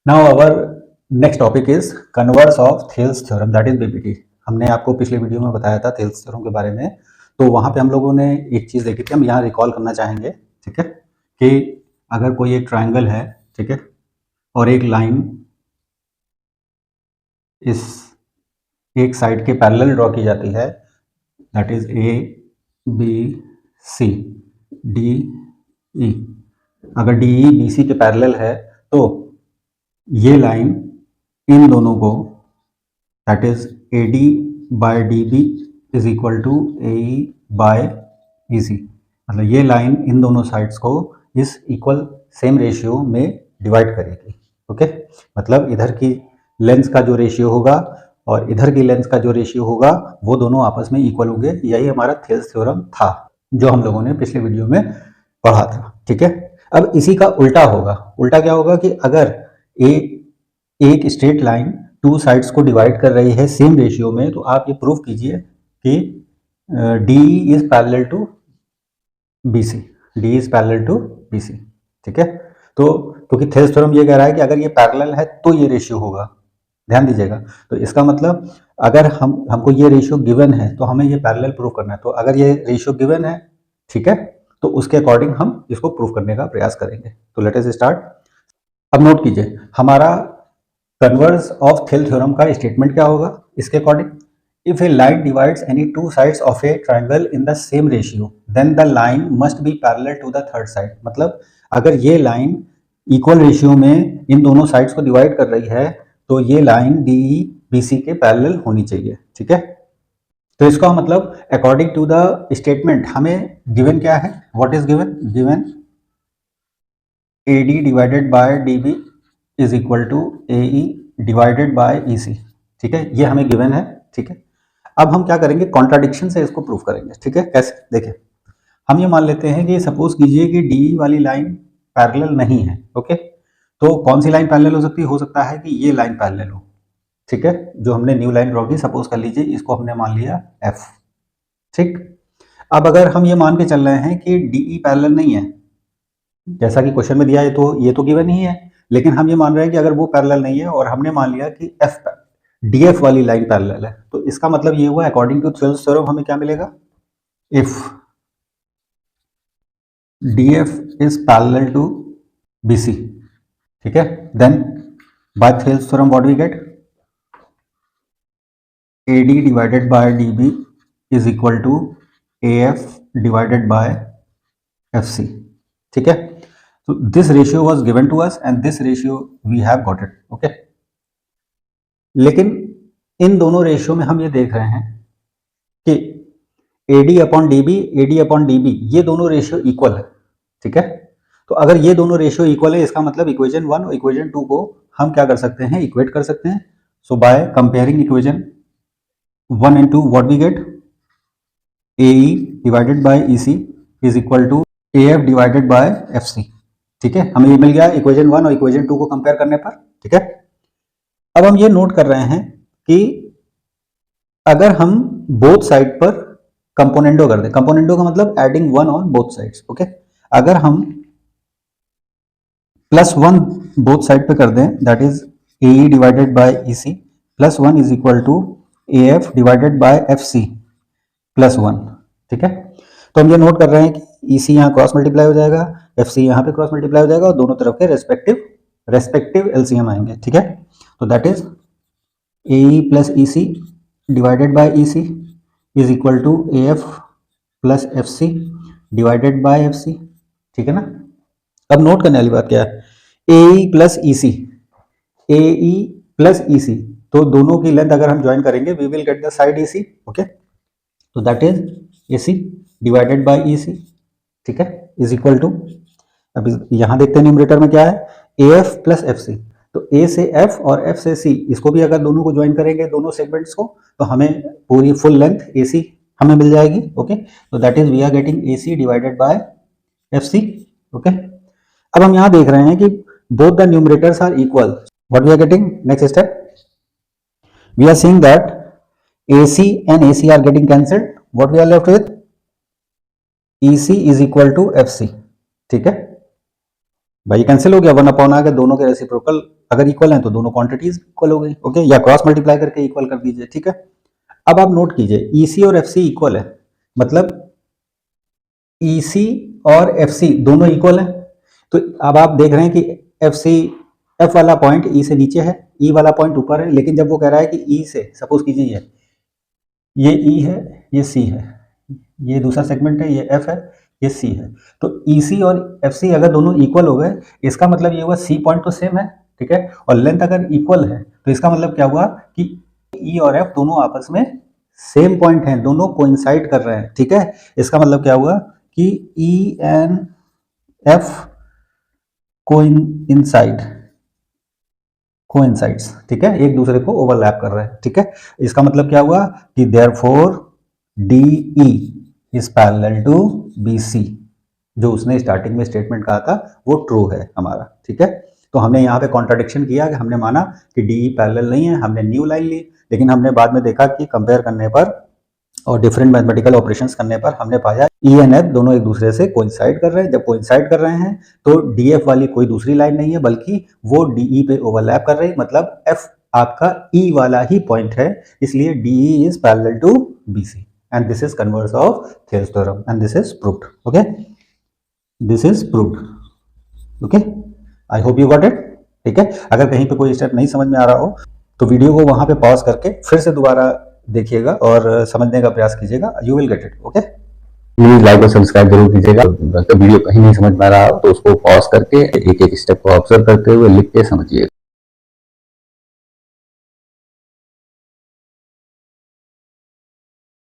Now our next topic is converse of Thales theorem, that is BPT. हमने आपको पिछले video में बताया था थेल्स थ्योरम के बारे में। तो वहां पे हम लोगों ने एक चीज देखी थी, हम यहाँ रिकॉल करना चाहेंगे। ठीक है, कि अगर कोई एक ट्राइंगल है, ठीक है, और एक लाइन इस एक साइड के पैरेलल ड्रॉ की जाती है, that is A B C D E. अगर डी ई बी सी के पैरेलल है तो ये लाइन इन दोनों को, that is A D by D B is equal to A E by E C. मतलब ये लाइन इन दोनों साइड्स को इस इक्वल सेम रेशियो में डिवाइड करेगी। ओके, मतलब इधर की लेंथ का जो रेशियो होगा और इधर की लेंथ का जो रेशियो होगा वो दोनों आपस में इक्वल होंगे। यही हमारा थेल्स थ्योरम था जो हम लोगों ने पिछले वीडियो में पढ़ा था। ठीक है, अब इसी का उल्टा होगा। उल्टा क्या होगा कि अगर एक स्ट्रेट लाइन टू साइड्स को डिवाइड कर रही है सेम रेशियो में, तो आप ये प्रूव कीजिए कि D is parallel to B C, D is parallel to B C. ठीक है, तो क्योंकि थेल्स थ्योरम ये कह रहा है कि अगर ये पैरेलल है तो ये रेशियो होगा। ध्यान दीजिएगा, तो इसका मतलब अगर हमको ये रेशियो गिवन है तो हमें ये पैरेलल प्रूव करना है। तो अगर ये रेशियो गिवन है, ठीक है, तो उसके अकॉर्डिंग हम इसको प्रूव करने का प्रयास करेंगे। तो लेट अस स्टार्ट। अब नोट कीजिए, हमारा कन्वर्स ऑफ थेल थ्योरम का स्टेटमेंट क्या होगा इसके according. If a line divides any two sides of a triangle in the same ratio then the line must be parallel to the third side. मतलब अगर ये line equal ratio में इन दोनों sides को डिवाइड कर रही है तो ये line D E B C के पैरेलल होनी चाहिए। ठीक है, तो इसका मतलब अकॉर्डिंग टू द स्टेटमेंट हमें गिवन क्या है, what is given, given A D divided by D B is equal to A E divided by E C. ठीक है, ये हमें गिवन है। ठीक है, अब हम क्या करेंगे, कॉन्ट्राडिक्शन से इसको प्रूव करेंगे। ठीक है, कैसे, देखिए हम ये मान लेते हैं कि सपोज कीजिए कि डी वाली लाइन पैरेलल नहीं है। ओके, तो कौन सी लाइन पैरेलल हो सकती है, हो सकता है कि ये लाइन पैरेलल हो। ठीक है, जो हमने न्यू लाइन ड्रॉ की, सपोज कर लीजिए इसको हमने मान लिया एफ। ठीक, अब अगर हम ये मान के चल रहे हैं कि डी ई पैरेलल नहीं है, जैसा कि क्वेश्चन में दिया है, तो ये तो गिवन ही है, लेकिन हम ये मान रहे हैं कि अगर वो पैरेलल नहीं है और हमने मान लिया कि एफ डी एफ वाली लाइन पैरेलल है, तो इसका मतलब ये हुआ अकॉर्डिंग टू थेल्स थ्योरम हमें क्या मिलेगा, if D F is parallel to B C. ठीक है, then by Thales theorem what we get, A D divided by D B is equal to A F divided by F C. ठीक है, so this ratio was given to us and this ratio we have got it. okay, लेकिन इन दोनों ratio में हम ये देख रहे हैं कि AD upon DB, AD upon DB ये दोनों रेशियो इक्वल है। ठीक है, तो अगर ये दोनों रेशियो इक्वल है, इसका मतलब इक्वेशन 1 और इक्वेशन 2 को हम क्या कर सकते हैं, इक्वेट कर सकते हैं। So by comparing equation 1 and 2 what we get, AE divided by EC is equal to AF divided by FC। ठीक है, हमें ये मिल गया इक्वेशन 1 और इक्वेशन 2 को कंपेयर करने पर। ठीक है, अब हम ये नोट कर रहे हैं कि अगर हम बोथ साइड पर कंपोनेंडो कर दें, कंपोनेंडो का मतलब adding 1 on both sides. Okay, अगर हम +1 बोथ साइड पे कर दें, that is AE divided by EC +1 is equal to AF divided by FC +1। ठीक है, तो हम ये नोट कर रहे हैं कि EC यहाँ क्रॉस मल्टीप्लाई हो जाएगा, FC यहाँ पे क्रॉस मल्टीप्लाई हो जाएगा और दोनों तरफ के रेस्पेक्टिव एलसीएम आएंगे। ठीक है, तो that is AE plus EC divided by EC is equal to AF plus FC divided by FC। ठीक है ना, अब नोट करने वाली बात क्या है, AE plus EC, AE plus EC, तो दोनों की लेंथ अगर हम ज्वाइन करेंगे we will get the side EC। Okay, तो that is AC divided by EC। ठीक है, इज इक्वल टू, अब यहां देखते हैं न्यूमरेटर में क्या है, AF प्लस FC। तो A से F और F से C, इसको भी अगर दोनों को ज्वाइन करेंगे दोनों सेगमेंट्स को, तो हमें पूरी फुल लेंथ AC हमें मिल जाएगी। ओके, तो that is we are getting AC divided by FC। Okay, अब हम यहां देख रहे हैं कि both the numerators are equal, what we are getting, next step we are seeing that AC and AC are getting cancelled, what we are left with, EC is equal to FC। ठीक है, भाई ये cancel हो गया, 1 upon आ गया, दोनों के reciprocal अगर इक्वल हैं तो दोनों क्वांटिटीज इक्वल हो गई। ओके, या क्रॉस मल्टीप्लाई करके इक्वल कर दीजिए। ठीक है, अब आप नोट कीजिए ईसी और एफसी इक्वल है, मतलब ईसी और एफसी दोनों इक्वल हैं। तो अब आप देख रहे हैं कि एफसी, एफ वाला पॉइंट ई से नीचे है, ई वाला पॉइंट ऊपर है, लेकिन जब वो कह रहा है कि ई से, सपोज कीजिए ये ई है, ये सी है, ये दूसरा सेगमेंट है, ये एफ है, ये सी है, तो ईसी और एफसी अगर दोनों इक्वल हो गए, इसका मतलब ये हुआ सी पॉइंट तो सेम है, ठीक है, और लेंथ अगर इक्वल है तो इसका मतलब क्या हुआ कि ई और एफ दोनों आपस में सेम पॉइंट हैं, दोनों कोइंसाइड कर रहे हैं। ठीक है, इसका मतलब क्या हुआ कि E and F coincide, coincides, ठीक है, एक दूसरे को ओवरलैप कर रहे हैं। ठीक है, इसका मतलब क्या हुआ कि therefore DE is parallel to BC, जो उसने स्टार्टिंग में स्टेटमेंट कहा था वो ट्रू है हमारा। ठीक है, तो हमने यहाँ पे कॉन्ट्राडिक्शन किया कि हमने माना कि DE पैरेलल नहीं है, हमने न्यू लाइन ली, लेकिन हमने बाद में देखा कि कंपेयर करने पर और डिफरेंट मैथमेटिकल ऑपरेशंस करने पर हमने पाया ई एंड एफ दोनों एक दूसरे से कोइंसाइड कर रहे हैं। जब कोइंसाइड कर रहे हैं तो डीएफ वाली कोई दूसरी लाइन नहीं है, बल्कि वो डीई पे ओवरलैप कर रही है, मतलब एफ आपका ई वाला ही पॉइंट है, इसलिए DE is parallel to BC and this is converse of theorems theorem and this is proved. Okay, this is proved. Okay, I hope you got it. ठीक है, अगर कहीं पे कोई स्टेप नहीं समझ में आ रहा हो तो वीडियो को वहां पे पॉज करके फिर से दोबारा देखिएगा और समझने का प्रयास कीजिएगा, you will get it. Okay, please like और सब्सक्राइब जरूर कीजिएगा। अगर वीडियो कहीं नहीं समझ में आ रहा तो उसको पॉज करके एक एक स्टेप को ऑब्जर्व करते हुए लिख के समझिए।